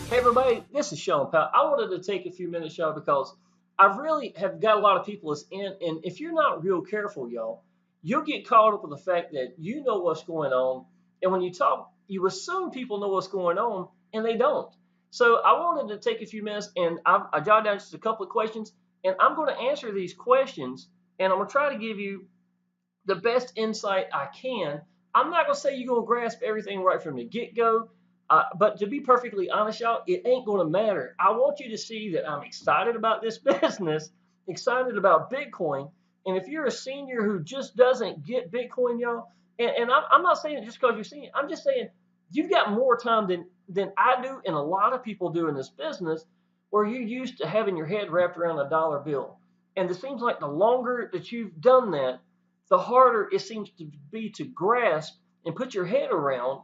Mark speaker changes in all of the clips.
Speaker 1: Hey everybody, this is Shawn Powell. I wanted to take a few minutes, y'all, because I really have got a lot of people that's in, and if you're not real careful, y'all, you'll get caught up with the fact that you know what's going on, and when you talk, you assume people know what's going on, and they don't. So I wanted to take a few minutes, and I jotted down just a couple of questions, and I'm going to answer these questions, and I'm going to try to give you the best insight I can. I'm not gonna say you're gonna grasp everything right from the get-go, but to be perfectly honest, y'all, it ain't gonna matter. I want you to see that I'm excited about this business, excited about Bitcoin, and if you're a senior who just doesn't get Bitcoin, y'all, and I'm not saying it just because you're senior. I'm just saying you've got more time than I do, and a lot of people do in this business, where you're used to having your head wrapped around a dollar bill, and it seems like the longer that you've done that, the harder it seems to be to grasp and put your head around,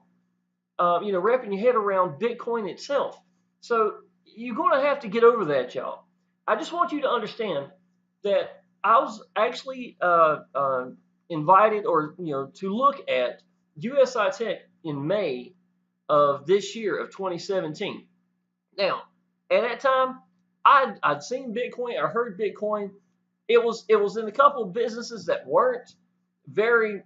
Speaker 1: wrapping your head around Bitcoin itself. So you're going to have to get over that, y'all. I just want you to understand that I was actually invited, or to look at USI Tech in May of this year of 2017. Now, at that time, I'd seen Bitcoin, I heard Bitcoin. It was in a couple of businesses that weren't very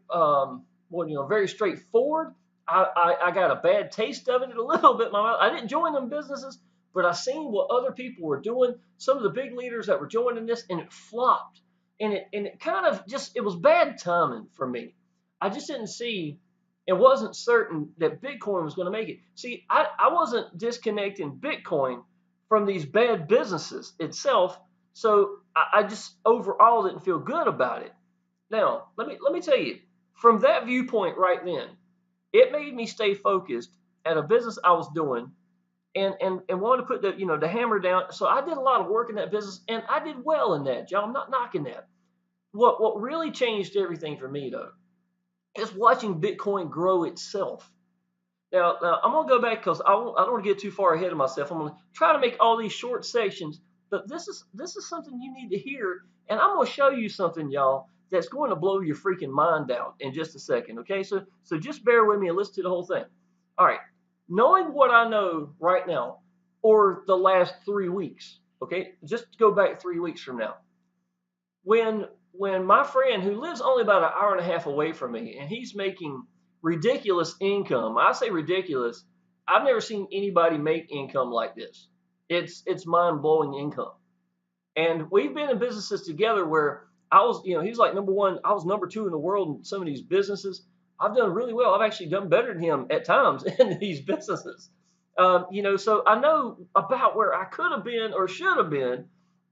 Speaker 1: very straightforward. I got a bad taste of it a little bit in my mouth. I didn't join them businesses, but I seen what other people were doing. Some of the big leaders that were joining this, and it flopped. And it kind of just, it was bad timing for me. I just didn't see, and wasn't certain that Bitcoin was going to make it. See, I wasn't disconnecting Bitcoin from these bad businesses itself. So I just overall didn't feel good about it. Now, let me tell you, from that viewpoint right then, it made me stay focused at a business I was doing, and wanted to put the hammer down. So I did a lot of work in that business, and I did well in that, John. I'm not knocking that. What really changed everything for me, though, is watching Bitcoin grow itself. Now I'm gonna go back because I don't want to get too far ahead of myself. I'm gonna try to make all these short sections, but this is something you need to hear, and I'm gonna show you something, y'all, that's going to blow your freaking mind out in just a second. Okay, so just bear with me and listen to the whole thing. All right, knowing what I know right now, or the last 3 weeks. Okay, just go back 3 weeks from now, when my friend who lives only about an hour and a half away from me, and he's making ridiculous income. I say ridiculous. I've never seen anybody make income like this. It's mind blowing income. And we've been in businesses together where I was, he's like number one. I was number two in the world in some of these businesses. I've done really well. I've actually done better than him at times in these businesses. So I know about where I could have been or should have been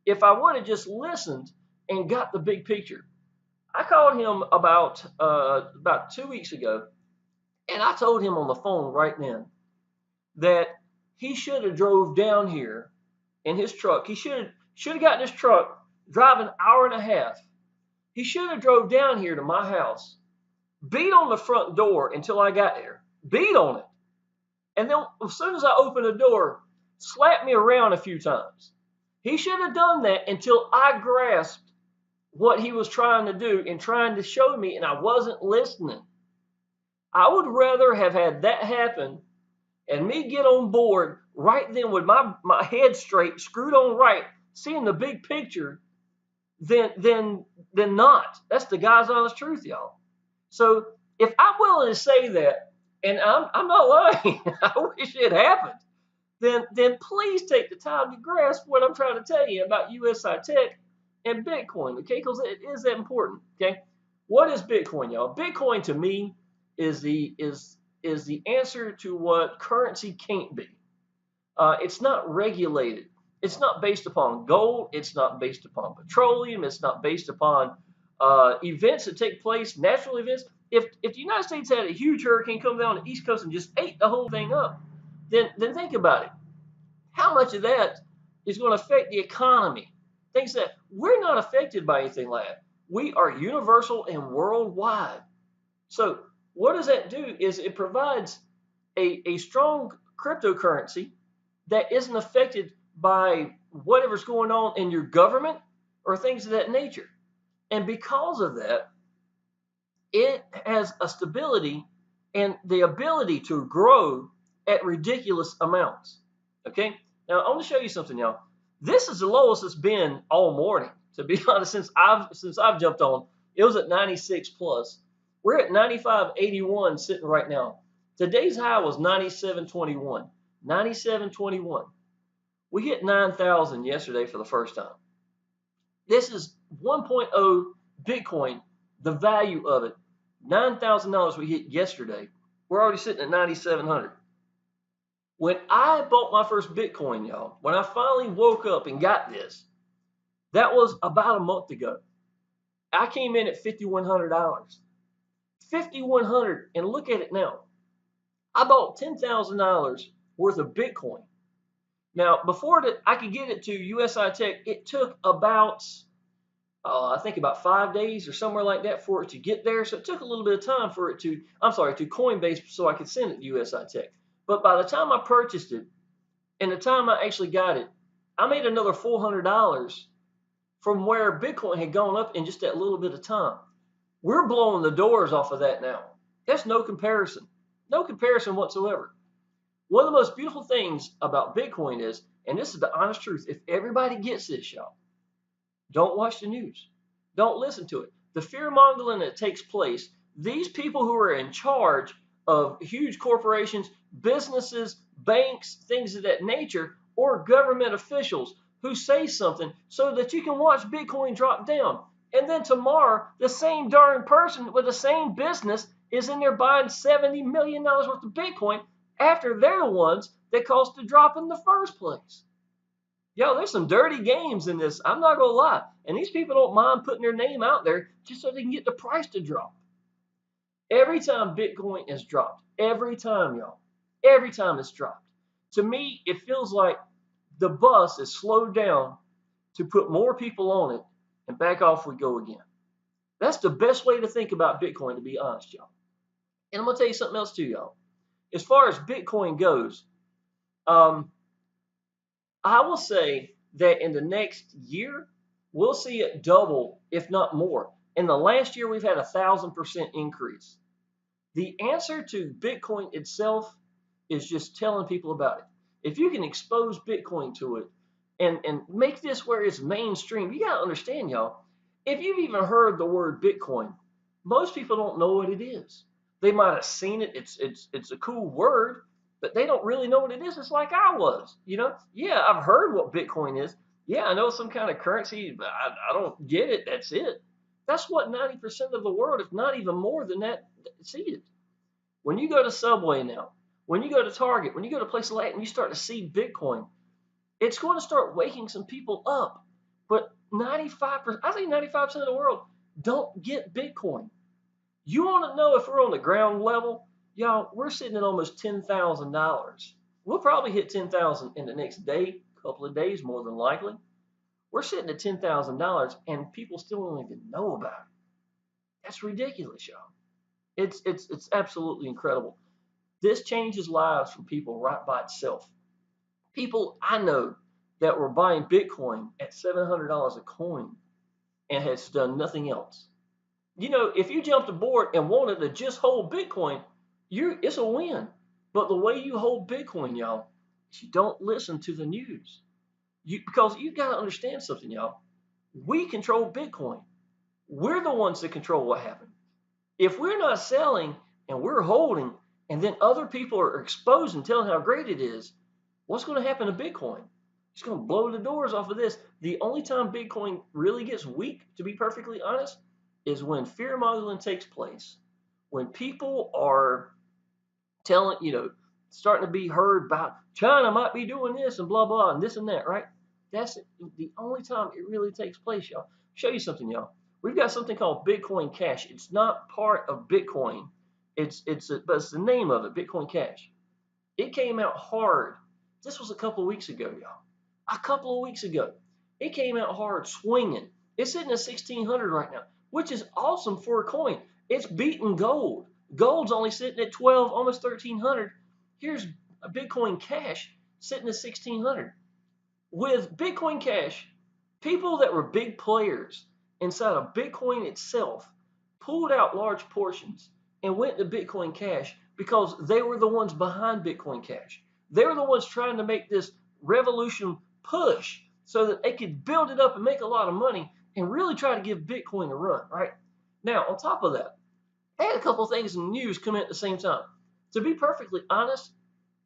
Speaker 1: if I would have just listened and got the big picture. I called him about 2 weeks ago, and I told him on the phone right then that he should have drove down here in his truck. He should have got in his truck, drive an hour and a half. He should have drove down here to my house, beat on the front door until I got there, beat on it, and then as soon as I opened the door, slapped me around a few times. He should have done that until I grasped what he was trying to do and trying to show me, and I wasn't listening. I would rather have had that happen and me get on board right then with my head straight, screwed on right, seeing the big picture, than not. That's the God's honest truth, y'all. So if I'm willing to say that, and I'm not lying, I wish it happened, then please take the time to grasp what I'm trying to tell you about USI Tech and Bitcoin, okay? Because it is that important, okay? What is Bitcoin, y'all? Bitcoin to me is the answer to what currency can't be. It's not regulated. It's not based upon gold. It's not based upon petroleum. It's not based upon events that take place, natural events. If the United States had a huge hurricane come down the East Coast and just ate the whole thing up, then think about it. How much of that is going to affect the economy? Things that we're not affected by anything like that. We are universal and worldwide. So what does that do is it provides a strong cryptocurrency that isn't affected by whatever's going on in your government or things of that nature. And because of that, it has a stability and the ability to grow at ridiculous amounts. Okay. Now I want to show you something, y'all. This is the lowest it's been all morning. To be honest, since I've jumped on, it was at 96 plus. We're at 95.81 sitting right now. Today's high was 97.21. 97.21. We hit 9,000 yesterday for the first time. This is 1.0 Bitcoin, the value of it. $9,000 we hit yesterday. We're already sitting at 9,700. When I bought my first Bitcoin, y'all, when I finally woke up and got this, that was about a month ago. I came in at $5,100. 5,100, and look at it now. I bought $10,000 worth of Bitcoin. Now, before that, I could get it to USI Tech. It took about, I think about 5 days or somewhere like that for it to get there. So it took a little bit of time for it to, to Coinbase so I could send it to USI Tech. But by the time I purchased it and the time I actually got it, I made another $400 from where Bitcoin had gone up in just that little bit of time. We're blowing the doors off of that now. That's no comparison. No comparison whatsoever. One of the most beautiful things about Bitcoin is, and this is the honest truth, if everybody gets this, y'all, don't watch the news. Don't listen to it. The fear mongering that takes place, these people who are in charge of huge corporations, businesses, banks, things of that nature, or government officials who say something so that you can watch Bitcoin drop down. And then tomorrow, the same darn person with the same business is in there buying $70 million worth of Bitcoin after they're the ones that caused the drop in the first place. Yo, there's some dirty games in this. I'm not going to lie. And these people don't mind putting their name out there just so they can get the price to drop. Every time Bitcoin is dropped, every time, y'all, every time it's dropped, to me, it feels like the bus is slowed down to put more people on it and back off we go again. That's the best way to think about Bitcoin, to be honest, y'all. And I'm going to tell you something else too, y'all. As far as Bitcoin goes, I will say that in the next year, we'll see it double, if not more. In the last year, we've had 1,000% increase. The answer to Bitcoin itself is just telling people about it. If you can expose Bitcoin to it and make this where it's mainstream, you got to understand, y'all, if you've even heard the word Bitcoin, most people don't know what it is. They might have seen it. It's a cool word, but they don't really know what it is. It's like I was, Yeah, I've heard what Bitcoin is. Yeah, I know some kind of currency, but I don't get it. That's it. That's what 90% of the world, if not even more than that, see it. When you go to Subway now, when you go to Target, when you go to places like that and you start to see Bitcoin, it's going to start waking some people up. But 95%, I think 95% of the world don't get Bitcoin. You want to know if we're on the ground level? Y'all, we're sitting at almost $10,000. We'll probably hit 10,000 in the next day, couple of days, more than likely. We're sitting at $10,000 and people still don't even know about it. That's ridiculous, y'all. It's absolutely incredible. This changes lives from people right by itself. People I know that were buying Bitcoin at $700 a coin and has done nothing else. If you jumped aboard and wanted to just hold Bitcoin, it's a win. But the way you hold Bitcoin, y'all, is you don't listen to the news. Because you got to understand something, y'all. We control Bitcoin. We're the ones that control what happens. If we're not selling and we're holding, and then other people are exposed and telling how great it is, what's going to happen to Bitcoin? It's going to blow the doors off of this. The only time Bitcoin really gets weak, to be perfectly honest, is when fear mongering takes place. When people are telling, starting to be heard about China might be doing this and blah, blah, and this and that, right? That's the only time it really takes place, y'all. Show you something, y'all. We've got something called Bitcoin Cash. It's not part of Bitcoin. But it's the name of it, Bitcoin Cash. It came out hard. This was a couple of weeks ago, y'all. A couple of weeks ago. It came out hard, swinging. It's sitting at 1,600 right now, which is awesome for a coin. It's beating gold. Gold's only sitting at 12, almost 1,300. Here's a Bitcoin Cash sitting at 1,600. With Bitcoin Cash, people that were big players inside of Bitcoin itself pulled out large portions and went to Bitcoin Cash because they were the ones behind Bitcoin Cash. They were the ones trying to make this revolution push so that they could build it up and make a lot of money and really try to give Bitcoin a run, right? Now, on top of that, they had a couple of things in the news come in at the same time. To be perfectly honest,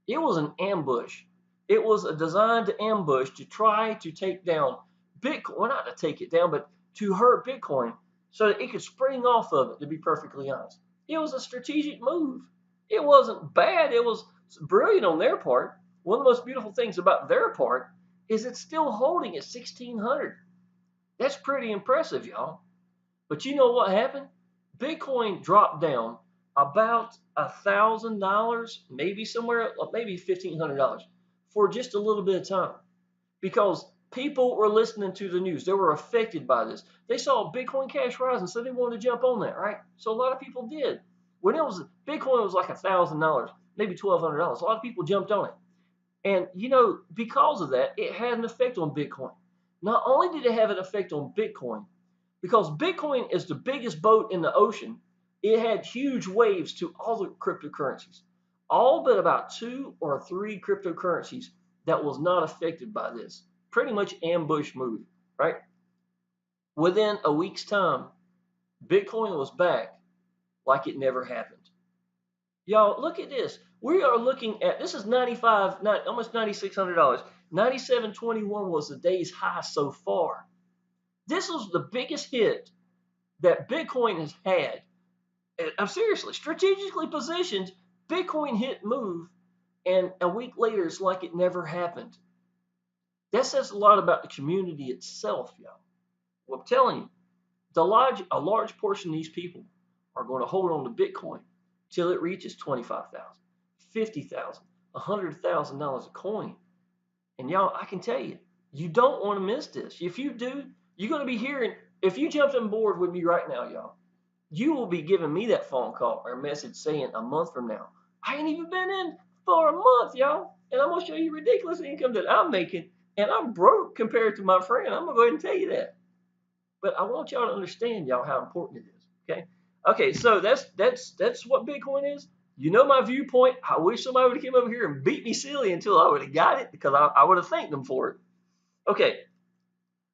Speaker 1: it was an ambush. It was a designed ambush to try to take down Bitcoin, well, not to take it down, but to hurt Bitcoin so that it could spring off of it, to be perfectly honest. It was a strategic move. It wasn't bad. It was brilliant on their part. One of the most beautiful things about their part is it's still holding at 1600. That's pretty impressive, y'all. But you know what happened? Bitcoin dropped down about $1,000, maybe somewhere, maybe $1,500 for just a little bit of time, because people were listening to the news. They were affected by this. They saw Bitcoin Cash rising, so they wanted to jump on that, right? So a lot of people did. When it was Bitcoin was like $1,000, maybe $1,200. A lot of people jumped on it, and because of that, it had an effect on Bitcoin. Not only did it have an effect on Bitcoin, because Bitcoin is the biggest boat in the ocean, it had huge waves to all the cryptocurrencies. All but about 2 or 3 cryptocurrencies that was not affected by this. Pretty much ambush move, right? Within a week's time, Bitcoin was back like it never happened. Y'all, look at this. We are looking at, this is almost $9,600. 97.21 was the day's high so far. This was the biggest hit that Bitcoin has had. I'm seriously, strategically positioned, Bitcoin hit move, and a week later it's like it never happened. That says a lot about the community itself, y'all. Well, I'm telling you, a large portion of these people are going to hold on to Bitcoin till it reaches $25,000, $50,000, $100,000 a coin. And y'all, I can tell you, you don't want to miss this. If you do, you're going to be hearing, if you jumped on board with me right now, y'all, you will be giving me that phone call or message saying a month from now, I ain't even been in for a month, y'all, and I'm going to show you ridiculous income that I'm making, and I'm broke compared to my friend. I'm going to go ahead and tell you that. But I want y'all to understand, y'all, how important it is, okay? Okay, so that's what Bitcoin is. You know my viewpoint. I wish somebody would have came over here and beat me silly until I would have got it, because I would have thanked them for it. Okay,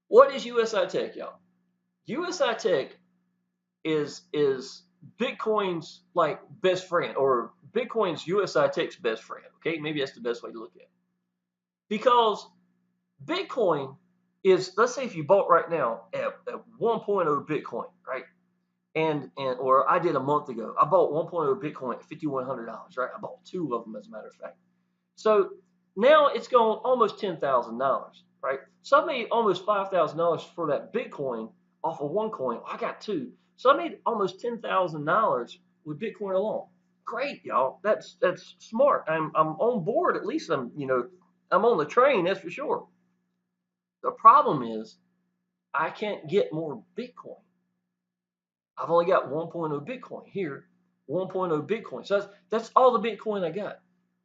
Speaker 1: what is USI Tech, y'all? USI Tech is Bitcoin's like best friend, or Bitcoin's USI Tech's best friend. Okay, maybe that's the best way to look at it. Because Bitcoin is, let's say if you bought right now at 1.0 Bitcoin, right? Or I did a month ago, I bought 1.0 Bitcoin at $5,100, right? I bought 2 of them, as a matter of fact. So now it's gone almost $10,000, right? So I made almost $5,000 for that Bitcoin off of one coin. I got 2. So I made almost $10,000 with Bitcoin alone. Great, y'all. That's smart. I'm on board. At least I'm on the train. That's for sure. The problem is I can't get more Bitcoin. I've only got 1.0 Bitcoin here. 1.0 Bitcoin. So that's all the Bitcoin I got.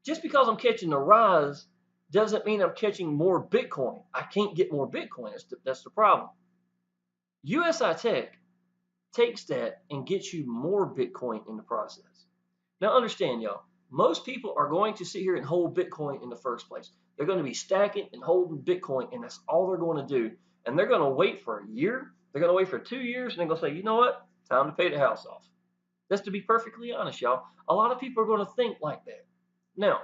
Speaker 1: Just because I'm catching a rise doesn't mean I'm catching more Bitcoin. I can't get more Bitcoin. That's the problem. USI Tech takes that and gets you more Bitcoin in the process. Now understand, y'all, most people are going to sit here and hold Bitcoin in the first place. They're going to be stacking and holding Bitcoin, and that's all they're going to do. And they're going to wait for a year. They're going to wait for 2 years, and they're going to say, you know what? Time to pay the house off. That's to be perfectly honest, y'all. A lot of people are going to think like that. Now,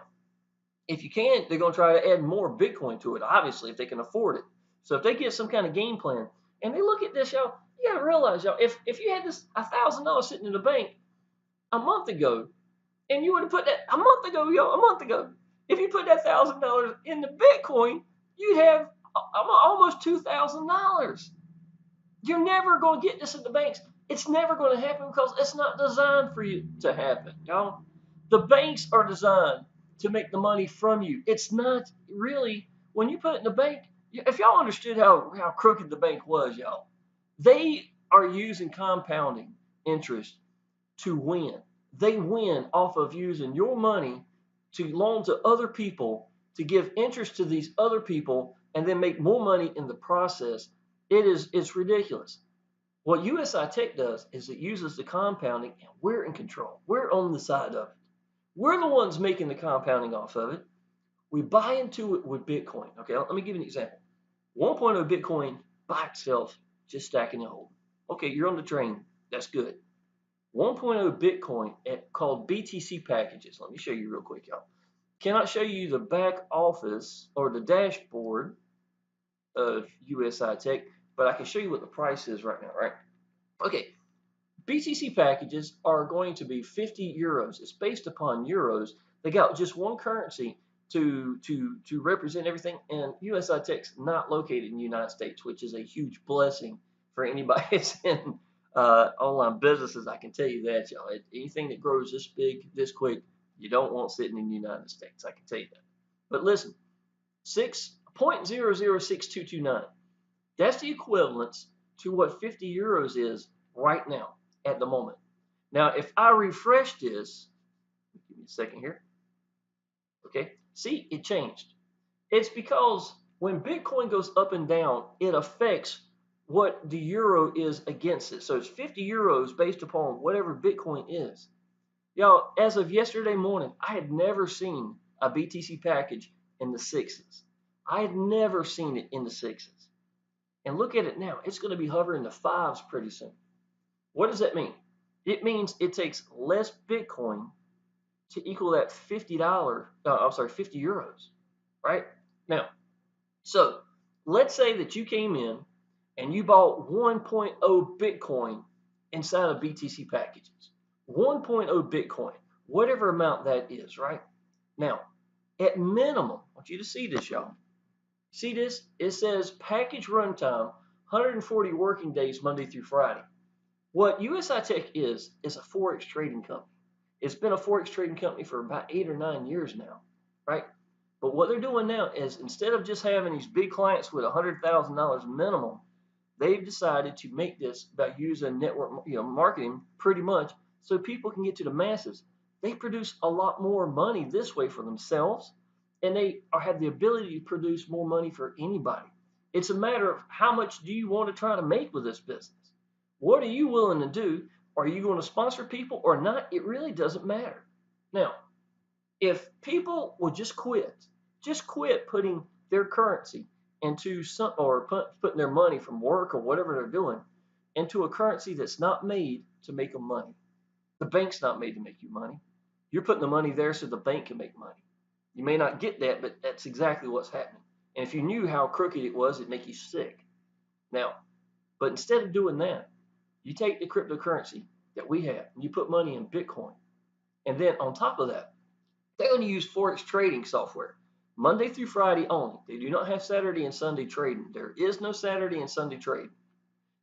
Speaker 1: if you can, they're going to try to add more Bitcoin to it, obviously, if they can afford it. So if they get some kind of game plan, and they look at this, y'all, you got to realize, y'all, if you had this $1,000 sitting in the bank a month ago, and you would have put that a month ago, if you put that $1,000 in the Bitcoin, you'd have almost $2,000. You're never going to get this in the banks. It's never going to happen because it's not designed for you to happen, y'all. The banks are designed to make the money from you. It's not really, when you put it in the bank, if y'all understood how crooked the bank was, y'all, they are using compounding interest to win. They win off of using your money to loan to other people, to give interest to these other people, and then make more money in the process. It's ridiculous. What USI Tech does is it uses the compounding, and we're in control. We're on the side of it. We're the ones making the compounding off of it. We buy into it with Bitcoin. Okay, let me give you an example. 1.0 Bitcoin by itself, just stacking and holding. Okay, you're on the train. That's good. 1.0 Bitcoin called BTC packages. Let me show you real quick, y'all. Cannot show you the back office or the dashboard of USI Tech, but I can show you what the price is right now, right? Okay, BTC packages are going to be 50 euros. It's based upon euros. They got just one currency to represent everything, and USI Tech's not located in the United States, which is a huge blessing for anybody that's in online businesses. I can tell you that, y'all. Anything that grows this big, this quick, you don't want sitting in the United States. I can tell you that. But listen, 6.006229. That's the equivalence to what 50 euros is right now at the moment. Now, if I refresh this, give me a second here. Okay, see, it changed. It's because when Bitcoin goes up and down, it affects what the euro is against it. So it's 50 euros based upon whatever Bitcoin is. Y'all, as of yesterday morning, I had never seen a BTC package in the sixes. I had never seen it in the sixes. And look at it now. It's going to be hovering the fives pretty soon. What does that mean? It means it takes less Bitcoin to equal that $50, 50 euros, right? Now, so let's say that you came in and you bought 1.0 Bitcoin inside of BTC packages. 1.0 Bitcoin, whatever amount that is, right? Now, at minimum, I want you to see this, y'all. See this? It says package runtime, 140 working days, Monday through Friday. What USI Tech is a Forex trading company. It's been a Forex trading company for about 8 or 9 years now, right? But what they're doing now is instead of just having these big clients with $100,000 minimum, they've decided to make this by using network marketing pretty much so people can get to the masses. They produce a lot more money this way for themselves, and they have the ability to produce more money for anybody. It's a matter of how much do you want to try to make with this business? What are you willing to do? Are you going to sponsor people or not? It really doesn't matter. Now, if people will just quit putting their currency into some, or putting their money from work or whatever they're doing into a currency that's not made to make them money. The bank's not made to make you money. You're putting the money there so the bank can make money. You may not get that, but that's exactly what's happening. And if you knew how crooked it was, it'd make you sick. Now, but instead of doing that, you take the cryptocurrency that we have and you put money in Bitcoin. And then on top of that, they're going to use Forex trading software. Monday through Friday only. They do not have Saturday and Sunday trading. There is no Saturday and Sunday trading.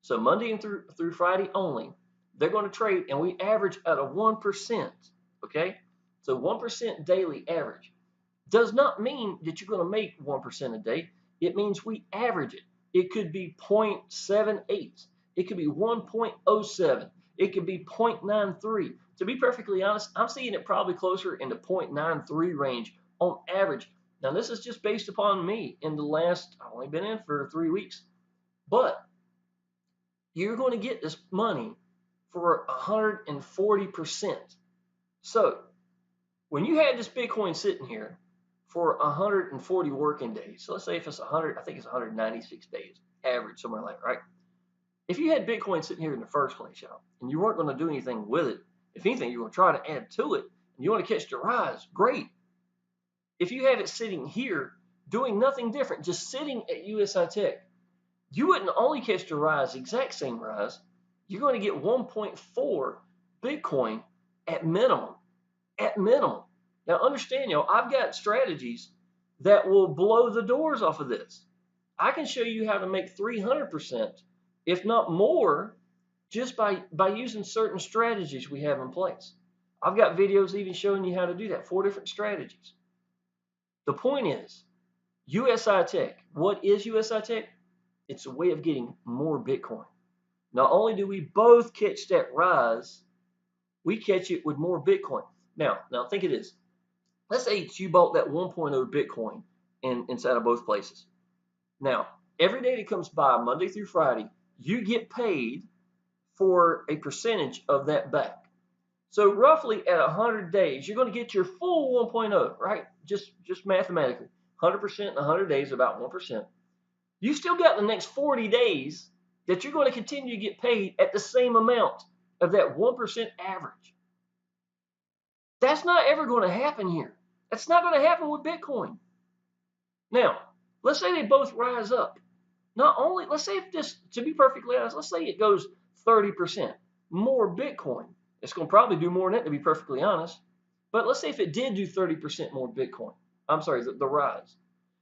Speaker 1: So Monday and through Friday only, they're going to trade, and we average at a 1%. Okay? So 1% daily average. Does not mean that you're going to make 1% a day. It means we average it. It could be 0.78. It could be 1.07. It could be 0.93. To be perfectly honest, I'm seeing it probably closer in the 0.93 range on average. Now, this is just based upon me in the last, I've only been in for 3 weeks. But you're going to get this money for 140%. So when you had this Bitcoin sitting here for 140 working days, so let's say if it's 100, I think it's 196 days average, somewhere like that, right? If you had Bitcoin sitting here in the first place, y'all, and you weren't going to do anything with it, if anything, you're going to try to add to it, and you want to catch the rise, great. If you had it sitting here doing nothing different, just sitting at USI Tech, you wouldn't only catch the rise, exact same rise, you're going to get 1.4 Bitcoin at minimum. At minimum. Now understand, y'all, I've got strategies that will blow the doors off of this. I can show you how to make 300%, if not more, just by using certain strategies we have in place. I've got videos even showing you how to do that, 4 different strategies. The point is, USI Tech. What is USI Tech? It's a way of getting more Bitcoin. Not only do we both catch that rise, we catch it with more Bitcoin. Now think of this. Let's say you bought that 1.0 Bitcoin inside of both places. Now, every day that comes by, Monday through Friday, you get paid for a percentage of that back. So roughly at 100 days, you're going to get your full 1.0, right? Just mathematically. 100% in 100 days, about 1%. You still got the next 40 days that you're going to continue to get paid at the same amount of that 1% average. That's not ever going to happen here. That's not going to happen with Bitcoin. Now, let's say they both rise up. Not only, let's say if this, to be perfectly honest, let's say it goes 30% more Bitcoin. It's going to probably do more than that, to be perfectly honest. But let's say if it did do 30% more Bitcoin, I'm sorry, the rise.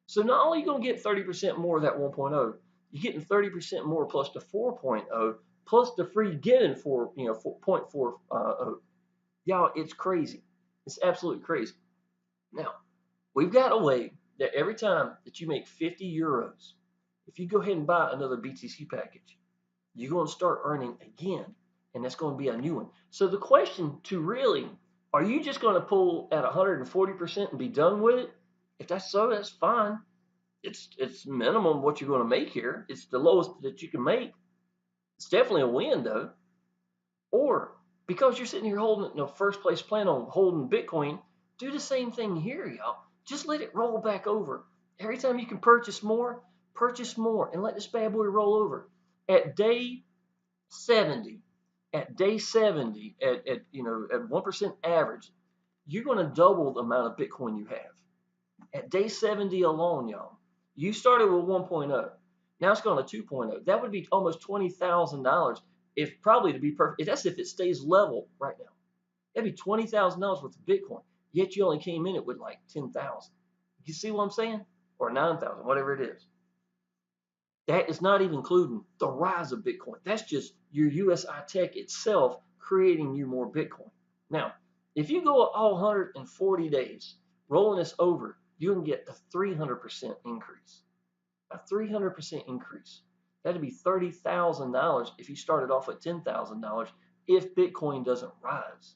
Speaker 1: So not only are you going to get 30% more of that 1.0, you're getting 30% more plus the 4.0 plus the free given for 0.40. Y'all, it's crazy. It's absolutely crazy. Now, we've got a way that every time that you make 50 euros, if you go ahead and buy another BTC package, you're going to start earning again, and that's going to be a new one. So the question to really, are you just going to pull at 140% and be done with it? If that's so, that's fine. It's minimum what you're going to make here. It's the lowest that you can make. It's definitely a win though. Or because you're sitting here holding, first place plan on holding Bitcoin, do the same thing here, y'all. Just let it roll back over. Every time you can purchase more, and let this bad boy roll over. At day 70, at 1% average, you're going to double the amount of Bitcoin you have. At day 70 alone, y'all, you started with 1.0. Now it's going to 2.0. That would be almost $20,000. If probably to be perfect, that's if it stays level right now. That'd be $20,000 worth of Bitcoin. Yet you only came in it with like 10,000. You see what I'm saying? Or 9,000, whatever it is. That is not even including the rise of Bitcoin. That's just your USI Tech itself creating you more Bitcoin. Now, if you go all 140 days rolling this over, you can get a 300% increase. A 300% increase. That'd be $30,000 if you started off at $10,000 if Bitcoin doesn't rise.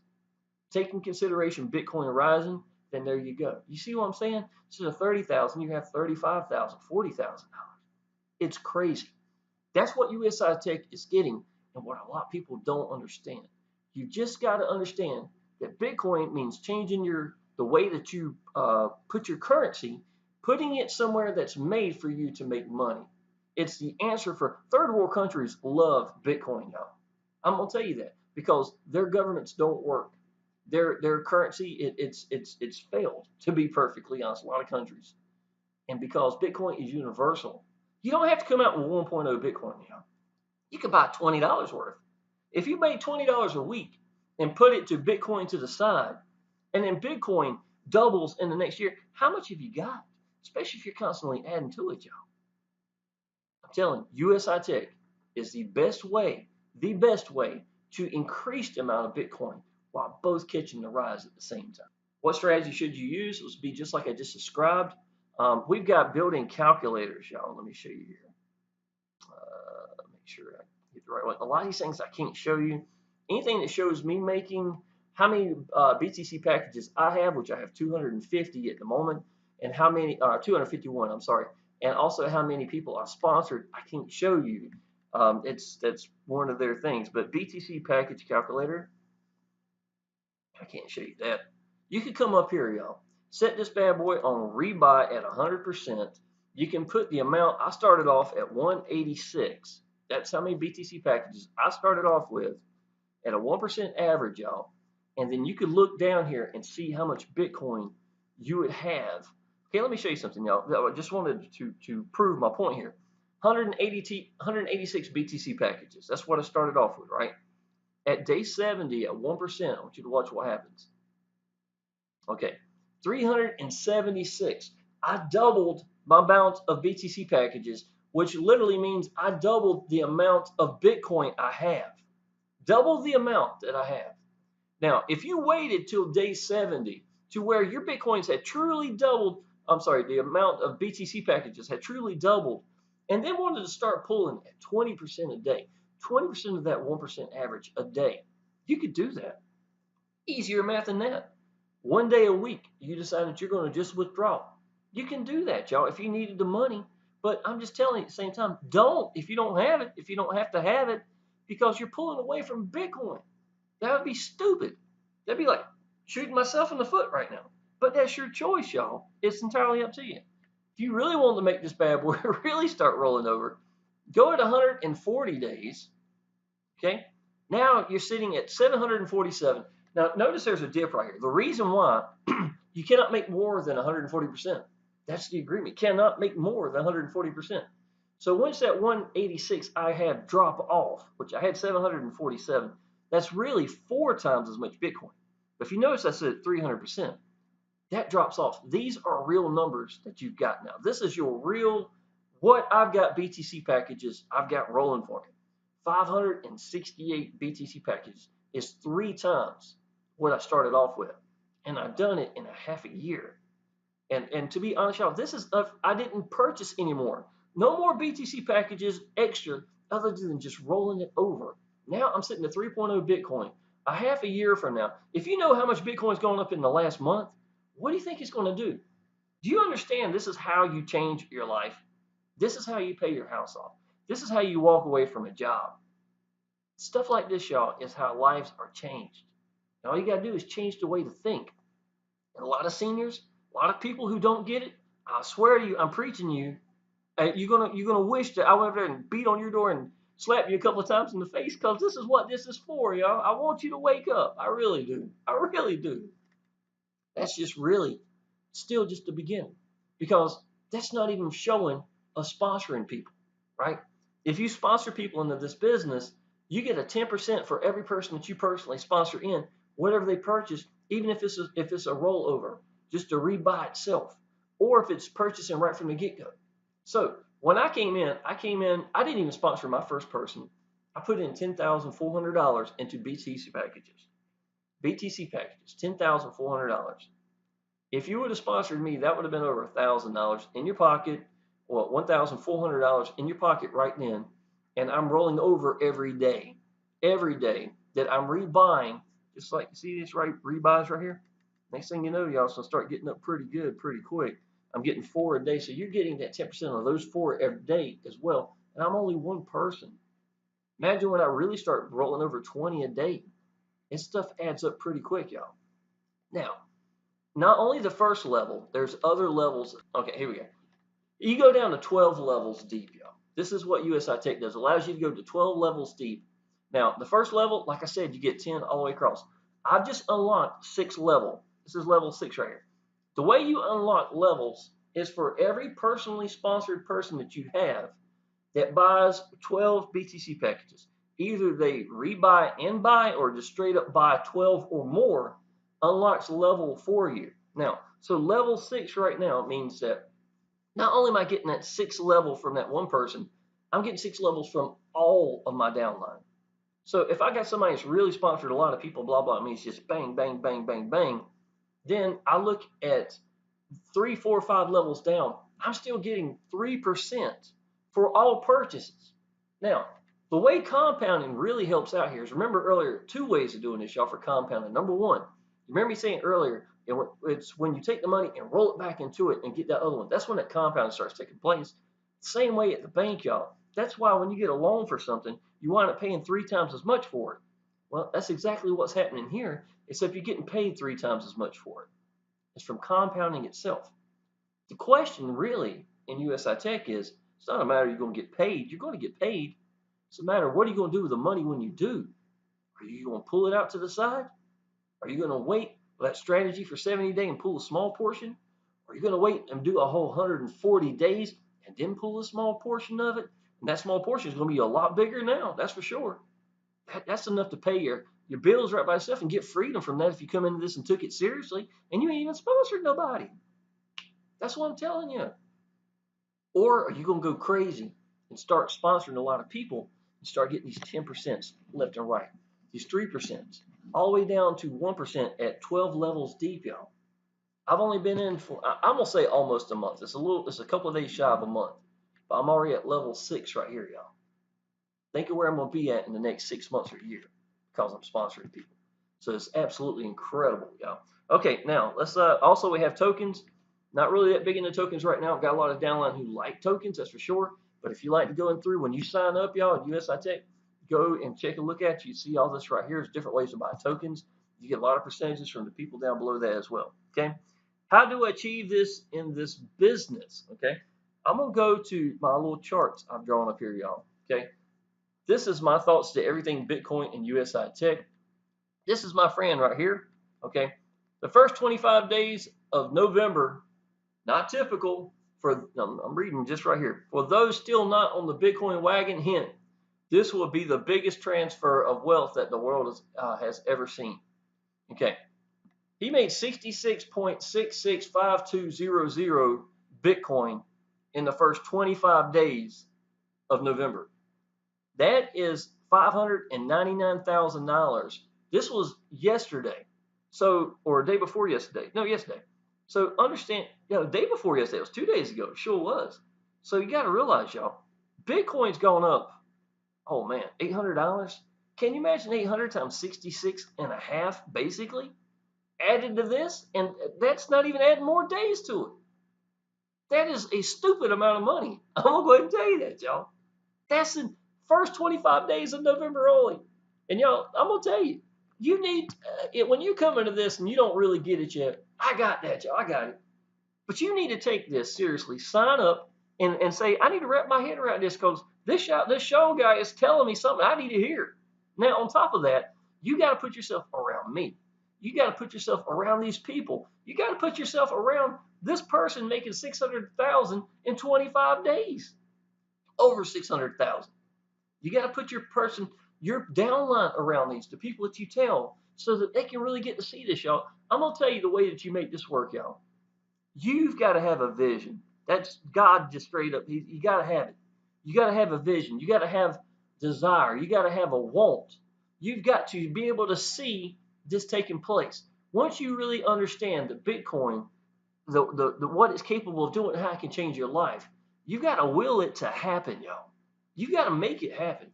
Speaker 1: Taking consideration Bitcoin rising, then there you go. You see what I'm saying? Instead of $30,000, you have $35,000, $40,000. It's crazy. That's what USI Tech is getting, and what a lot of people don't understand. You just got to understand that Bitcoin means changing the way that you put your currency, putting it somewhere that's made for you to make money. It's the answer for third world countries love Bitcoin, y'all. I'm gonna tell you that because their governments don't work. Their currency it's failed, to be perfectly honest. A lot of countries, and because Bitcoin is universal, you don't have to come out with 1.0 Bitcoin, y'all. You can buy $20 worth. If you made $20 a week and put it to Bitcoin to the side, and then Bitcoin doubles in the next year, how much have you got? Especially if you're constantly adding to it, y'all. I'm telling you, USI Tech is the best way to increase the amount of Bitcoin while both catching the rise at the same time. What strategy should you use? It would be just like I just described. We've got built-in calculators, y'all. Let me show you here. Make sure I get the right one. A lot of these things I can't show you. Anything that shows me making how many BTC packages I have, which I have 250 at the moment, and how many 251. I'm sorry, and also how many people I sponsored. I can't show you. That's one of their things. But BTC package calculator, I can't show you that. You could come up here, y'all. Set this bad boy on rebuy at 100%. You can put the amount. I started off at 186. That's how many BTC packages I started off with at a 1% average, y'all. And then you could look down here and see how much Bitcoin you would have. Okay, let me show you something, y'all. I just wanted to prove my point here. 186 BTC packages. That's what I started off with, right? At day 70, at 1%, I want you to watch what happens. Okay, 376. I doubled my amount of BTC packages, which literally means I doubled the amount of Bitcoin I have. Double the amount that I have. Now, if you waited till day 70 to where your Bitcoins had truly doubled, the amount of BTC packages had truly doubled, and then wanted to start pulling at 20% a day, 20% of that 1% average a day, you could do that. Easier math than that. One day a week, you decide that you're going to just withdraw. You can do that, y'all, if you needed the money. But I'm just telling you at the same time, don't if you don't have it, if you don't have to have it, because you're pulling away from Bitcoin. That would be stupid. That'd be like shooting myself in the foot right now. But that's your choice, y'all. It's entirely up to you. If you really want to make this bad boy really start rolling over, go at 140 days. Okay. Now you're sitting at 747. Now notice there's a dip right here. The reason why you cannot make more than 140%. That's the agreement. You cannot make more than 140%. So once that 186 I had drop off, which I had 747, that's really 4 times as much Bitcoin. But if you notice I said 300%, that drops off. These are real numbers that you've got now. This is your real, what I've got BTC packages I've got rolling for me. 568 BTC packages is 3 times what I started off with. And I've done it in a half a year. And to be honest, y'all, this is I didn't purchase anymore. No more BTC packages extra other than just rolling it over. Now I'm sitting at 3.0 Bitcoin. A half a year from now, if you know how much Bitcoin's gone up in the last month, what do you think it's going to do? Do you understand this is how you change your life? This is how you pay your house off. This is how you walk away from a job. Stuff like this, y'all, is how lives are changed. And all you got to do is change the way to think. And a lot of seniors, a lot of people who don't get it, I swear to you, I'm preaching you. You're gonna wish that I went over there and beat on your door and slap you a couple of times in the face, because this is what this is for, y'all. I want you to wake up. I really do. I really do. That's just really still just the beginning, because that's not even showing us sponsoring people, right? If you sponsor people into this business, you get a 10% for every person that you personally sponsor in, whatever they purchase, even if it's a rollover, just to rebuy itself, or if it's purchasing right from the get-go. So when I came in, I didn't even sponsor my first person. I put in $10,400 into BTC packages. BTC packages, $10,400. If you would have sponsored me, that would have been over $1,000 in your pocket, well, $1,400 in your pocket right then. And I'm rolling over every day that I'm rebuying, just like you see this right, rebuys right here. Next thing you know, y'all, it's gonna start getting up pretty good, pretty quick. I'm getting 4 a day, so you're getting that 10% of those 4 every day as well. And I'm only one person. Imagine when I really start rolling over 20 a day. This stuff adds up pretty quick, y'all. Now, not only the first level, there's other levels. Okay, here we go. You go down to 12 levels deep, y'all. This is what USI Tech does. It allows you to go to 12 levels deep. Now, the first level, like I said, you get 10 all the way across. I've just unlocked 6th level. This is level 6 right here. The way you unlock levels is for every personally sponsored person that you have that buys 12 BTC packages. Either they rebuy and buy, or just straight up buy 12 or more, unlocks level for you. Now, so level 6 right now means that not only am I getting that 6th level from that one person, I'm getting 6 levels from all of my downline. So if I got somebody that's really sponsored a lot of people, blah, blah, I mean, it's just bang, bang, bang, bang, bang, then I look at 3, 4, 5 levels down, I'm still getting 3% for all purchases. Now, the way compounding really helps out here is, remember earlier, 2 ways of doing this, y'all, for compounding. Number one, remember me saying earlier, it's when you take the money and roll it back into it and get that other one. That's when that compounding starts taking place. Same way at the bank, y'all. That's why when you get a loan for something, you wind up paying 3 times as much for it. Well, that's exactly what's happening here, except you're getting paid 3 times as much for it. It's from compounding itself. The question really in USI Tech is, it's not a matter you're going to get paid. You're going to get paid. It's a matter of what are you going to do with the money when you do. Are you going to pull it out to the side? Are you going to wait for that strategy for 70 days and pull a small portion? Or are you going to wait and do a whole 140 days and then pull a small portion of it? And that small portion is going to be a lot bigger now, that's for sure. That's enough to pay your bills right by itself and get freedom from that if you come into this and took it seriously and you ain't even sponsored nobody. That's what I'm telling you. Or are you going to go crazy and start sponsoring a lot of people and start getting these 10% left and right, these 3%, all the way down to 1% at 12 levels deep, y'all. I've only been in for, I'm going to say almost a month. It's a couple of days shy of a month, but I'm already at level 6 right here, y'all. Think of where I'm going to be at in the next 6 months or a year because I'm sponsoring people. So it's absolutely incredible, y'all. Okay, now let's also we have tokens. Not really that big into tokens right now. I've got a lot of downline who like tokens, that's for sure. But if you like to go in through, when you sign up, y'all, at USI Tech, go and take a look at it. You see all this right here. There's different ways to buy tokens. You get a lot of percentages from the people down below that as well. Okay. How do I achieve this in this business? Okay. I'm going to go to my little charts I've drawn up here, y'all. Okay. This is my thoughts to everything Bitcoin and USI Tech. This is my friend right here. Okay. The first 25 days of November, not typical for, I'm reading just right here. For those still not on the Bitcoin wagon, hint, this will be the biggest transfer of wealth that the world has ever seen. Okay. He made 66.665200 Bitcoin in the first 25 days of November. That is $599,000. This was yesterday. So, or day before yesterday. No, yesterday. So understand, day before yesterday, it was 2 days ago. It sure was. So you got to realize, y'all, Bitcoin's gone up, oh man, $800. Can you imagine 800 times 66 and a half, basically, added to this? And that's not even adding more days to it. That is a stupid amount of money. I'm going to go ahead and tell you that, y'all. That's the first 25 days of November only. And y'all, I'm going to tell you, you need, when you come into this and you don't really get it yet, I got that, y'all. I got it. But you need to take this seriously. Sign up and say, I need to wrap my head around this because this show guy is telling me something I need to hear. Now, on top of that, you got to put yourself around me. You got to put yourself around these people. You got to put yourself around this person making $600,000 in 25 days. Over 600,000. You got to put your downline around these, the people that you tell, so that they can really get to see this, y'all. I'm going to tell you the way that you make this work, y'all. You've got to have a vision. That's God just straight up. You got to have it. You got to have a vision. You got to have desire. You got to have a want. You've got to be able to see this taking place. Once you really understand the Bitcoin, the what it's capable of doing, how it can change your life, you got to will it to happen, y'all. You got to make it happen.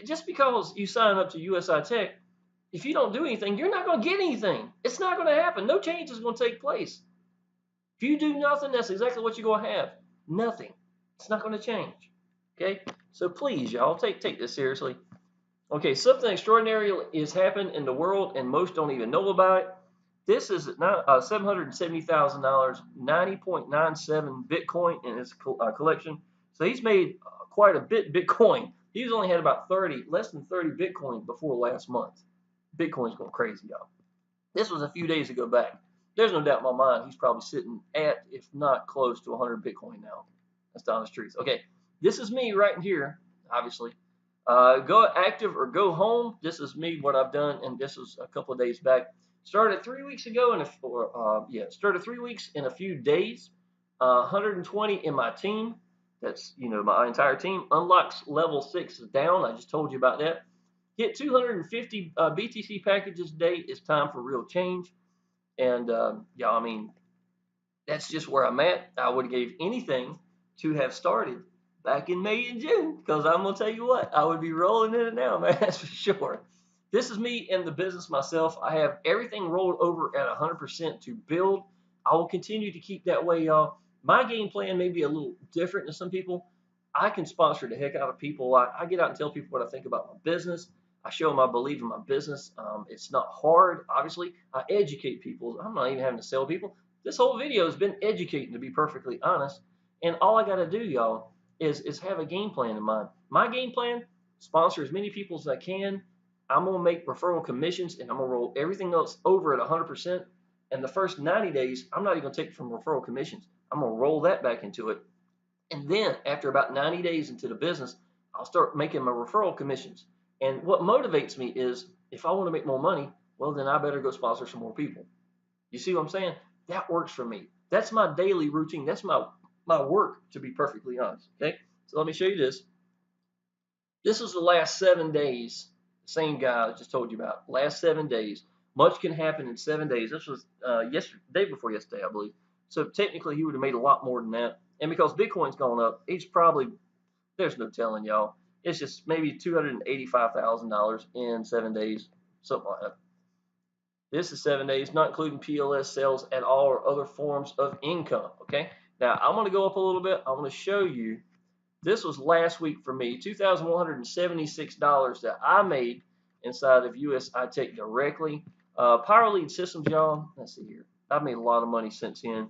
Speaker 1: Just because you sign up to USI Tech, if you don't do anything, you're not going to get anything. It's not going to happen. No change is going to take place. If you do nothing, that's exactly what you're going to have. Nothing. It's not going to change. Okay? So please, y'all, take this seriously. Okay, something extraordinary is happening in the world, and most don't even know about it. This is $770,000, 90.97 Bitcoin in his collection. So he's made quite a bit Bitcoin. He's only had about less than 30 Bitcoin before last month. Bitcoin's going crazy, y'all. This was a few days ago back. There's no doubt in my mind he's probably sitting at, if not close to 100 Bitcoin now. That's the honest truth. Okay, this is me right here, obviously. Go active or go home. This is me, what I've done, and this was a couple of days back. Started 3 weeks ago, started 3 weeks in a few days. 120 in my team. That's my entire team. Unlocks level 6 down. I just told you about that. Hit 250 BTC packages a day. It's time for real change. And yeah, I mean, that's just where I'm at. I would have gave anything to have started back in May and June, because I'm gonna tell you what, I would be rolling in it now, man. That's for sure. This is me in the business myself. I have everything rolled over at 100% to build. I will continue to keep that way, y'all. My game plan may be a little different than some people. I can sponsor the heck out of people. I get out and tell people what I think about my business. I show them I believe in my business. It's not hard, obviously. I educate people. I'm not even having to sell people. This whole video has been educating, to be perfectly honest. And all I got to do, y'all, is have a game plan in mind. My game plan, sponsor as many people as I can. I'm going to make referral commissions, and I'm going to roll everything else over at 100%. And the first 90 days, I'm not even going to take it from referral commissions. I'm going to roll that back into it. And then after about 90 days into the business, I'll start making my referral commissions. And what motivates me is, if I want to make more money, well, then I better go sponsor some more people. You see what I'm saying? That works for me. That's my daily routine. That's my work, to be perfectly honest. Okay, so let me show you this. This is the last 7 days. Same guy I just told you about. Last 7 days. Much can happen in 7 days. This was day before yesterday, I believe. So technically, he would have made a lot more than that. And because Bitcoin's gone up, he's probably, there's no telling, y'all. It's just maybe $285,000 in 7 days, something like that. This is 7 days, not including PLS sales at all or other forms of income. Okay. Now I'm going to go up a little bit. I want to show you. This was last week for me, $2,176 that I made inside of USI Tech directly. Power lead systems, y'all. Let's see here. I've made a lot of money since then.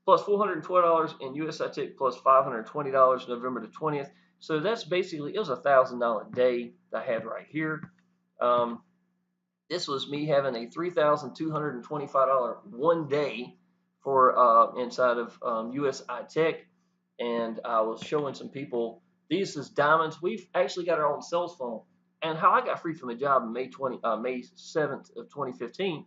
Speaker 1: Plus $412 in USI Tech, plus $520 November the 20th. So that's basically, it was $1,000 day that I had right here. Um, this was me having a $3,225 one day for inside of USI Tech, and I was showing some people. These is diamonds. We've actually got our own sales funnel, and how I got free from a job in May 7th of 2015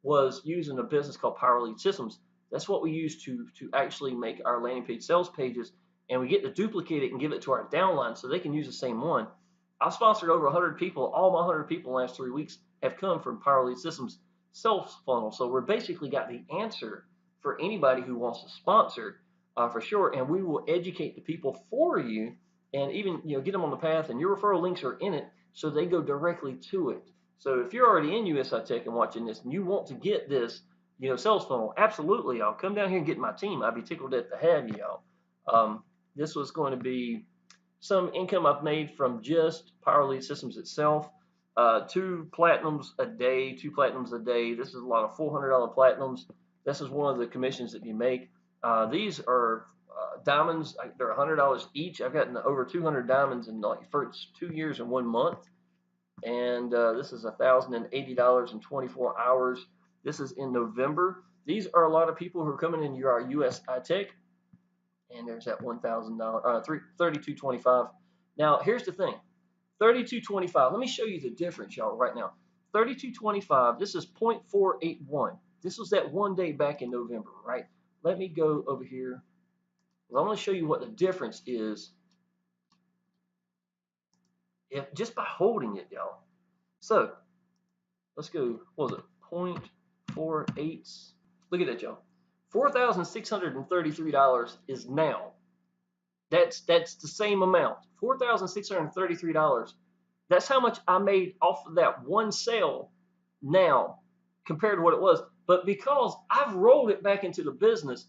Speaker 1: was using a business called Power Lead Systems. That's what we use to actually make our landing page sales pages, and we get to duplicate it and give it to our downline so they can use the same one. I've sponsored over 100 people. All my 100 people in the last 3 weeks have come from Power Lead Systems sales funnel. So we're basically got the answer for anybody who wants to sponsor for sure, and we will educate the people for you, and even get them on the path. And your referral links are in it, so they go directly to it. So if you're already in USI Tech and watching this, and you want to get this, sales funnel, absolutely, y'all come down here and get my team. I'd be tickled to have you, y'all. This was going to be some income I've made from just Power Lead Systems itself. 2 platinums a day, 2 platinums a day. This is a lot of $400 platinums. This is one of the commissions that you make. These are diamonds. They're $100 each. I've gotten over 200 diamonds in like first 2 years and 1 month. And this is $1,080 in 24 hours. This is in November. These are a lot of people who are coming in our USI Tech, and there's that $1,000, $32.25. Now here's the thing, $32.25. Let me show you the difference, y'all, right now. $32.25. This is 0.481. This was that one day back in November, right? Let me go over here. I'm going to show you what the difference is just by holding it, y'all. So let's go. What was it? 0.48. Look at that, y'all. $4,633 is now. That's the same amount. $4,633. That's how much I made off of that one sale now compared to what it was. But because I've rolled it back into the business,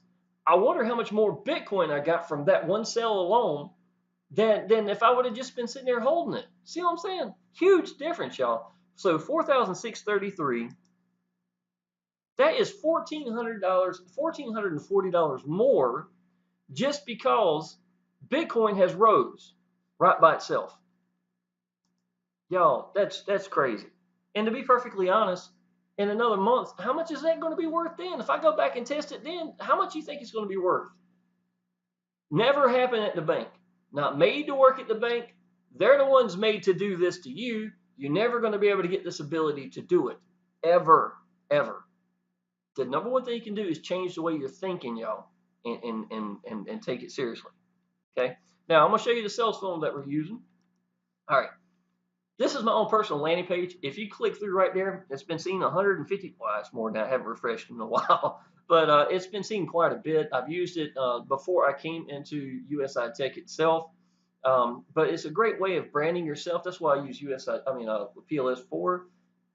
Speaker 1: I wonder how much more Bitcoin I got from that one sale alone than if I would have just been sitting there holding it. See what I'm saying? Huge difference, y'all. So $4,633. That is $1,400, $1,440 more just because Bitcoin has rose right by itself. Y'all, that's crazy. And to be perfectly honest, in another month, how much is that going to be worth then? If I go back and test it then, how much do you think it's going to be worth? Never happened at the bank. Not made to work at the bank. They're the ones made to do this to you. You're never going to be able to get this ability to do it. Ever, ever. The number one thing you can do is change the way you're thinking, y'all, and take it seriously. Okay. Now I'm going to show you the sales funnel that we're using. All right. This is my own personal landing page. If you click through right there, it's been seen 150. Well, it's more than that. I haven't refreshed in a while, but it's been seen quite a bit. I've used it before I came into USI Tech itself, but it's a great way of branding yourself. That's why I use PLS4.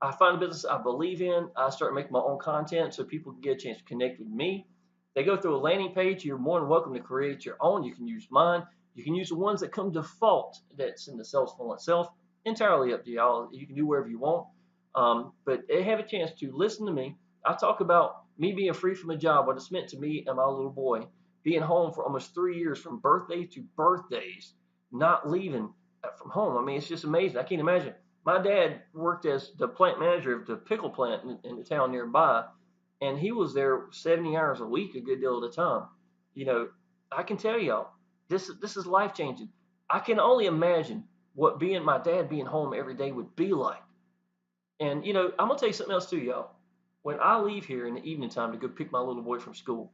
Speaker 1: I find a business I believe in. I start making my own content so people can get a chance to connect with me. They go through a landing page. You're more than welcome to create your own. You can use mine. You can use the ones that come default that's in the sales funnel itself. Entirely up to y'all. You can do wherever you want. But they have a chance to listen to me. I talk about me being free from a job, what it's meant to me and my little boy, being home for almost 3 years from birthday to birthdays, not leaving from home. I mean, it's just amazing. I can't imagine. My dad worked as the plant manager of the pickle plant in the town nearby, and he was there 70 hours a week a good deal of the time. I can tell y'all, this is life changing. I can only imagine what my dad being home every day would be like. And I'm gonna tell you something else too, y'all. When I leave here in the evening time to go pick my little boy from school,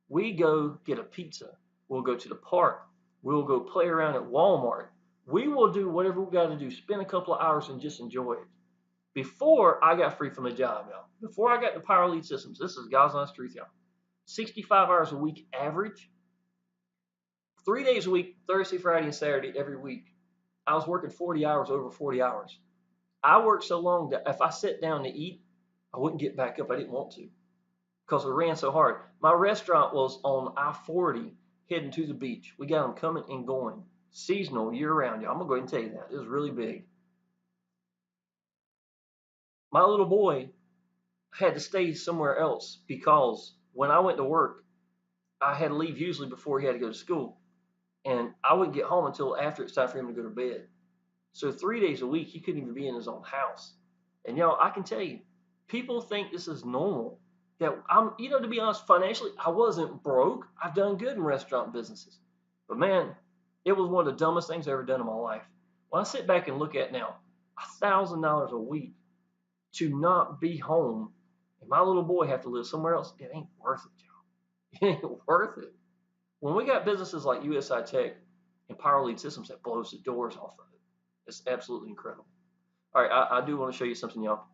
Speaker 1: we go get a pizza. We'll go to the park. We'll go play around at Walmart. We will do whatever we got to do. Spend a couple of hours and just enjoy it. Before I got free from a job, y'all. Before I got the Power Lead Systems, this is God's honest truth, y'all. 65 hours a week average. 3 days a week, Thursday, Friday, and Saturday every week. I was working 40 hours, over 40 hours. I worked so long that if I sat down to eat, I wouldn't get back up. I didn't want to because I ran so hard. My restaurant was on I-40 heading to the beach. We got them coming and going. Seasonal, year-round, y'all. I'm going to go ahead and tell you that. It was really big. My little boy had to stay somewhere else because when I went to work, I had to leave usually before he had to go to school. And I wouldn't get home until after it's time for him to go to bed. So 3 days a week, he couldn't even be in his own house. And I can tell you, people think this is normal. That to be honest, financially, I wasn't broke. I've done good in restaurant businesses. But man, it was one of the dumbest things I've ever done in my life. When I sit back and look at now, $1,000 a week to not be home and my little boy have to live somewhere else, it ain't worth it, Joe. It ain't worth it. When we got businesses like USI Tech and Power Lead Systems that blows the doors off of it, it's absolutely incredible. All right, I do want to show you something, y'all.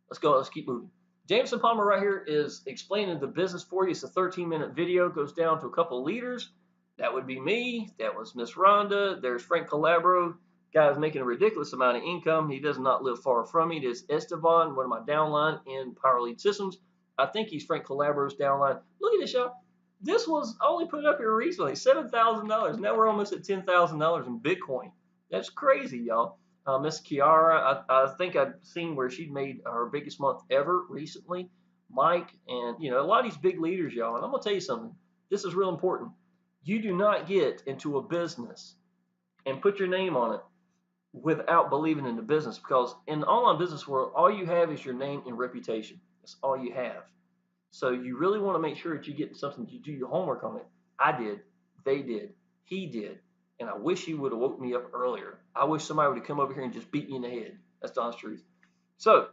Speaker 1: Let's go. Let's keep moving. Jameson Palmer right here is explaining the business for you. It's a 13-minute video. Goes down to a couple of leaders. That would be me. That was Miss Rhonda. There's Frank Calabro. Guy's making a ridiculous amount of income. He does not live far from me. There's Esteban, one of my downline in Power Lead Systems. I think he's Frank Calabro's downline. Look at this, y'all. This was only put up here recently, $7,000. Now we're almost at $10,000 in Bitcoin. That's crazy, y'all. Miss Kiara, I think I've seen where she made her biggest month ever recently. Mike, and a lot of these big leaders, y'all. And I'm gonna tell you something. This is real important. You do not get into a business and put your name on it without believing in the business, because in the online business world, all you have is your name and reputation. That's all you have. So you really want to make sure that you get something, you do your homework on it. I did, they did, he did, and I wish he would have woke me up earlier. I wish somebody would have come over here and just beat me in the head. That's the honest truth. So let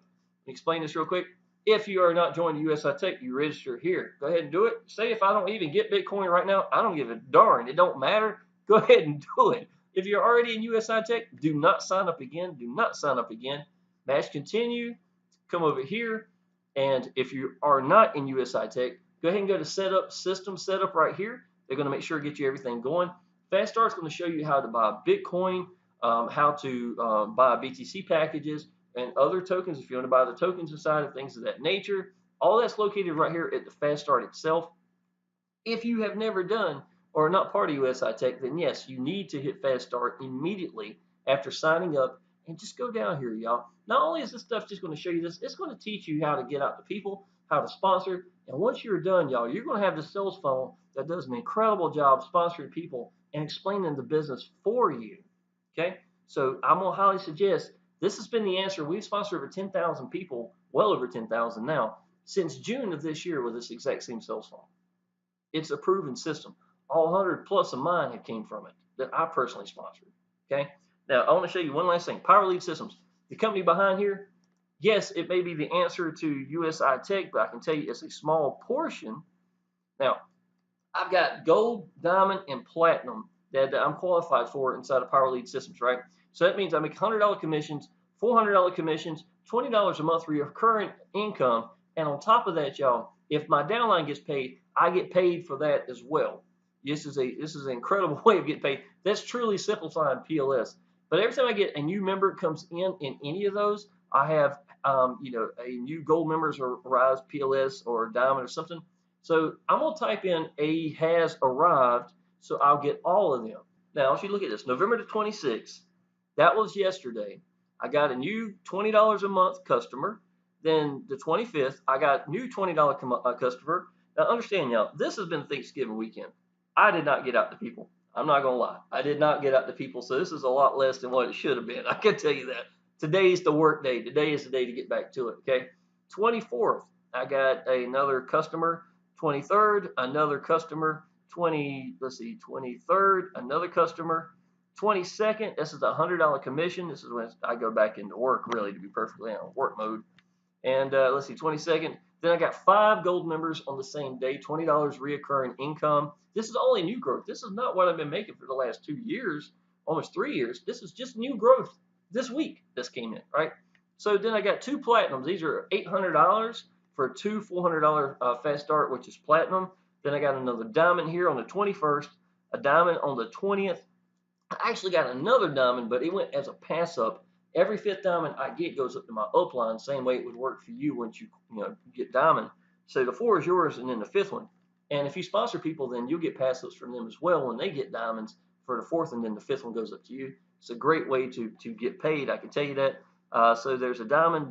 Speaker 1: me explain this real quick. If you are not joined USI Tech, you register here. Go ahead and do it. Say if I don't even get Bitcoin right now, I don't give a darn. It don't matter. Go ahead and do it. If you're already in USI Tech, do not sign up again. Do not sign up again. Match continue. Come over here. And if you are not in USI Tech, go ahead and go to setup, system setup right here. They're going to make sure to get you everything going. Fast Start's going to show you how to buy Bitcoin, how to buy BTC packages and other tokens if you want to buy the tokens inside of things of that nature. All that's located right here at the Fast Start itself. If you have never done or are not part of USI Tech, then yes, you need to hit Fast Start immediately after signing up and just go down here, y'all. Not only is this stuff just going to show you this, it's going to teach you how to get out to people, how to sponsor. And once you're done, y'all, you're going to have this sales funnel that does an incredible job sponsoring people and explaining the business for you. Okay? So I'm going to highly suggest this has been the answer. We've sponsored over 10,000 people, well over 10,000 now, since June of this year with this exact same sales funnel. It's a proven system. All 100 plus of mine have came from it that I personally sponsored. Okay. Now I want to show you one last thing. Power Lead Systems, the company behind here. Yes, it may be the answer to USI Tech, but I can tell you it's a small portion. Now I've got gold, diamond, and platinum that I'm qualified for inside of Power Lead Systems, right? So that means I make $100 commissions, $400 commissions, $20 a month recurring income, and on top of that, y'all, if my downline gets paid, I get paid for that as well. This is an incredible way of getting paid. That's truly simplifying PLS. But every time I get a new member comes in any of those, I have a new gold members or Rise PLS or Diamond or something. So I'm gonna type in a has arrived, so I'll get all of them. Now, if you look at this, November the 26th, that was yesterday. I got a new $20 a month customer. Then the 25th, I got new $20 customer. Now understand, y'all, this has been Thanksgiving weekend. I did not get out to people. I'm not gonna lie. I did not get out to people, so this is a lot less than what it should have been. I can tell you that. Today's the work day. Today is the day to get back to it. Okay. 24th, I got another customer. 23rd, another customer. 23rd, another customer. 22nd, this is a $100 commission. This is when I go back into work, really, to be perfectly on work mode. And let's see, 22nd. Then I got 5 gold members on the same day, $20 reoccurring income. This is only new growth. This is not what I've been making for the last 2 years, almost 3 years. This is just new growth. This week, this came in, right? So then I got 2 platinums. These are $800 for 2 $400 fast start, which is platinum. Then I got another diamond here on the 21st, a diamond on the 20th. I actually got another diamond, but it went as a pass up. Every 5th diamond I get goes up to my upline, same way it would work for you once you get diamond. So the 4 is yours, and then the 5th one. And if you sponsor people, then you'll get pass ups from them as well when they get diamonds for the 4th, and then the 5th one goes up to you. It's a great way to get paid, I can tell you that. So there's a diamond,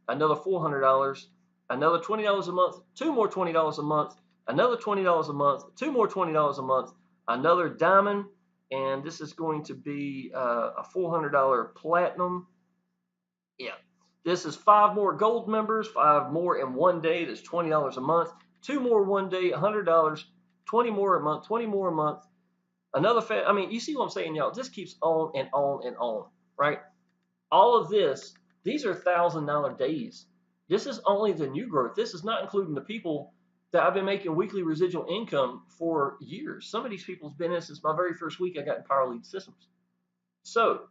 Speaker 1: another $400, another $20 a month, two more $20 a month, another $20 a month, two more $20 a month, another diamond, and this is going to be a $400 platinum. Yeah, this is five more gold members, five more in one day. That's $20 a month. Two more one day, $100. 20 more a month. 20 more a month. Another I mean, you see what I'm saying, y'all? This keeps on and on and on, right? All of this, these are $1,000 days. This is only the new growth. This is not including the people that I've been making weekly residual income for years. Some of these people's been in since my very first week I got in Power Lead Systems. So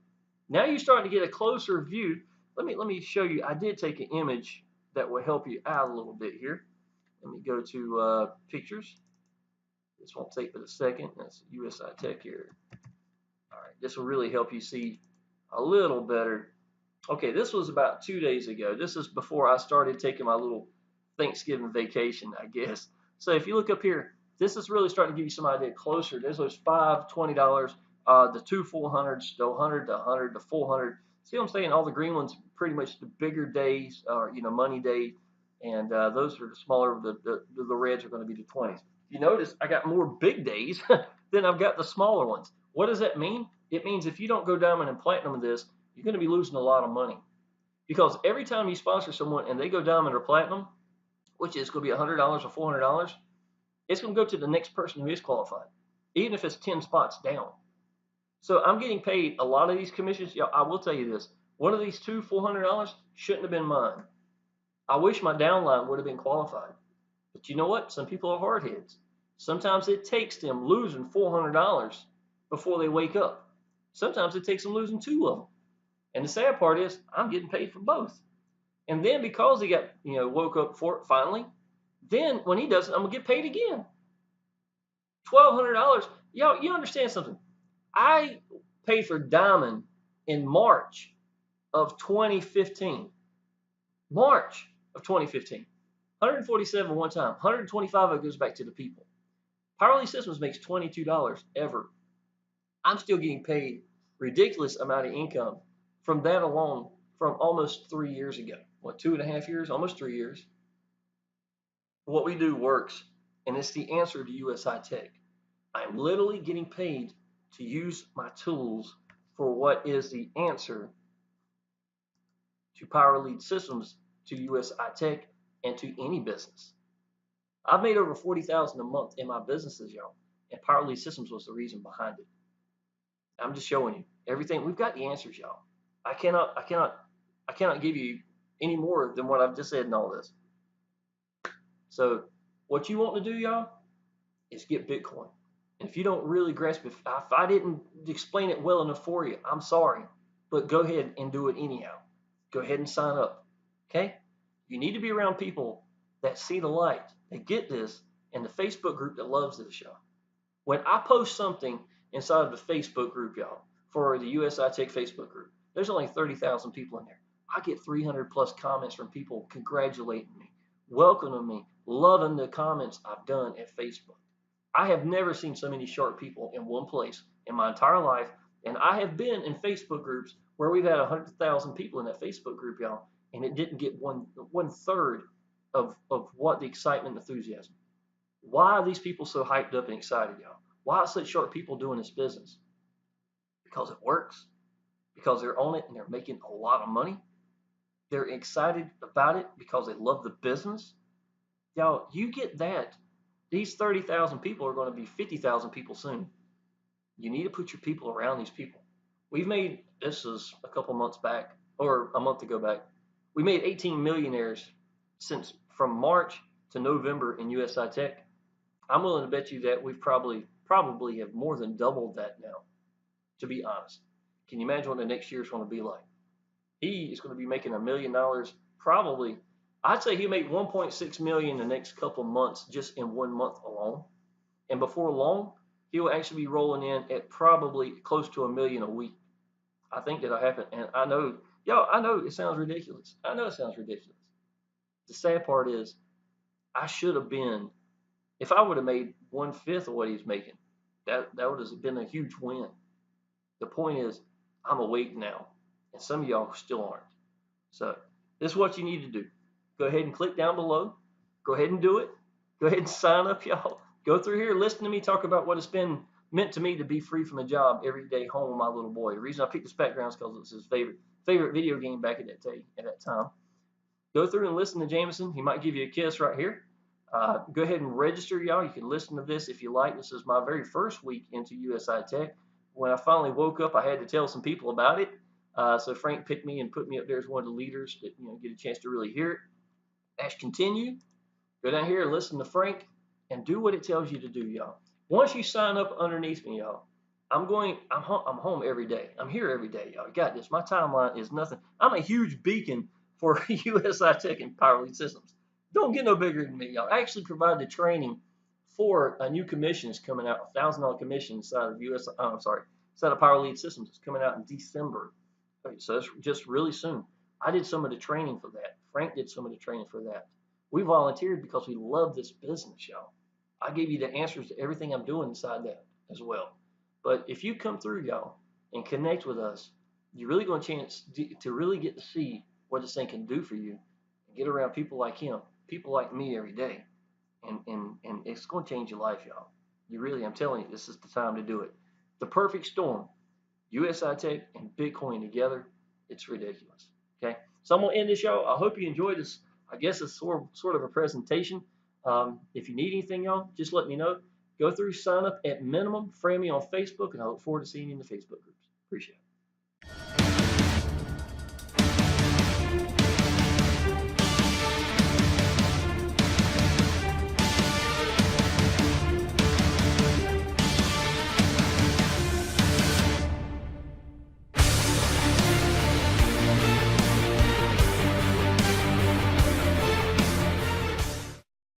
Speaker 1: now you're starting to get a closer view. Let me show you. I did take an image that will help you out a little bit here. Let me go to pictures. This won't take but a second. That's USI Tech here. All right, this will really help you see a little better. Okay, this was about 2 days ago. This is before I started taking my little Thanksgiving vacation, I guess. So if you look up here, this is really starting to give you some idea closer. There's those five $20, the two 400s, the 100, the 100, the 400. See what I'm saying? All the green ones, pretty much the bigger days, or money day, and those are the smaller. The reds are going to be the 20s. You notice I got more big days than I've got the smaller ones. What does that mean? It means if you don't go diamond and platinum in this, you're going to be losing a lot of money, because every time you sponsor someone and they go diamond or platinum, which is going to be $100 or $400, it's going to go to the next person who is qualified, even if it's 10 spots down. So I'm getting paid a lot of these commissions. I will tell you this: one of these two $400 shouldn't have been mine. I wish my downline would have been qualified. But you know what? Some people are hardheads. Sometimes it takes them losing $400 before they wake up. Sometimes it takes them losing two of them. And the sad part is, I'm getting paid for both. And then because he got, woke up for it finally, then when he does it, I'm gonna get paid again. $1,200. Y'all, you understand something? I paid for diamond in March of 2015. March of 2015. 147 one time. 125 of it goes back to the people. Power Lead Systems makes $22 ever. I'm still getting paid ridiculous amount of income from that alone from almost 3 years ago. What, 2.5 years? Almost 3 years. What we do works, and it's the answer to USI Tech. I'm literally getting paid to use my tools for what is the answer to Power Lead Systems, to USI Tech, and to any business. I've made over $40,000 a month in my businesses, y'all, and Power Lead Systems was the reason behind it. I'm just showing you everything. We've got the answers, y'all. I cannot give you any more than what I've just said in all this. So what you want to do, y'all, is get Bitcoin. And if you don't really grasp it, if I didn't explain it well enough for you, I'm sorry. But go ahead and do it anyhow. Go ahead and sign up. Okay? You need to be around people that see the light, that get this, and the Facebook group that loves this, y'all. When I post something inside of the Facebook group, y'all, for the USI Tech Facebook group, there's only 30,000 people in there. I get 300 plus comments from people congratulating me, welcoming me, loving the comments I've done at Facebook. I have never seen so many sharp people in one place in my entire life, and I have been in Facebook groups where we've had 100,000 people in that Facebook group, y'all, and it didn't get one third of what the excitement and enthusiasm. Why are these people so hyped up and excited, y'all? Why are such sharp people doing this business? Because it works. Because they're on it and they're making a lot of money. They're excited about it because they love the business. Y'all, you get that. These 30,000 people are going to be 50,000 people soon. You need to put your people around these people. We've made, this is a couple months back, or a month ago back, we made 18 millionaires since from March to November in USI Tech. I'm willing to bet you that we've probably have more than doubled that now, to be honest. Can you imagine what the next year is going to be like? He is going to be making $1 million probably. I'd say he'll make 1.6 million the next couple months, just in 1 month alone. And before long, he'll actually be rolling in at probably close to $1 million a week. I think that'll happen. And I know, y'all, I know it sounds ridiculous. I know it sounds ridiculous. The sad part is, I should have been, if I would have made 1/5 of what he's making, that would have been a huge win. The point is, I'm awake now, and some of y'all still aren't. So This is what you need to do. Go ahead and click down below. Go ahead and do it. Go ahead and sign up, y'all. Go through here, listen to me talk about what it's been meant to me to be free from a job every day home with my little boy. The reason I picked this background is because it's his favorite video game back at that time. Go through and listen to Jameson. He might give you a kiss right here. Go ahead and register, y'all. You can listen to this if you like. This is my very first week into USI Tech. When I finally woke up, I had to tell some people about it. So Frank picked me and put me up there as one of the leaders that get a chance to really hear it. Dash continue. Go down here and listen to Frank and do what it tells you to do, y'all. Once you sign up underneath me, y'all, I'm home every day. I'm here every day, y'all. Got this. My timeline is nothing. I'm a huge beacon for USI Tech and Power Lead Systems. Don't get no bigger than me, y'all. I actually provide the training for a new commission is coming out, $1,000 commission inside of inside of Power Lead Systems. It's coming out in December. Okay, so it's just really soon. I did some of the training for that. Frank did some of the training for that. We volunteered because we love this business, y'all. I gave you the answers to everything I'm doing inside that as well. But if you come through, y'all, and connect with us, you're really going to chance to really get to see what this thing can do for you and get around people like him, people like me every day. And it's going to change your life, y'all. You really, I'm telling you, this is the time to do it. The perfect storm, USI Tech and Bitcoin together, it's ridiculous. Okay, so I'm going to end this, y'all. I hope you enjoyed this. I guess it's sort of a presentation. If you need anything, y'all, just let me know. Go through, sign up at minimum, friend me on Facebook, and I look forward to seeing you in the Facebook groups. Appreciate it.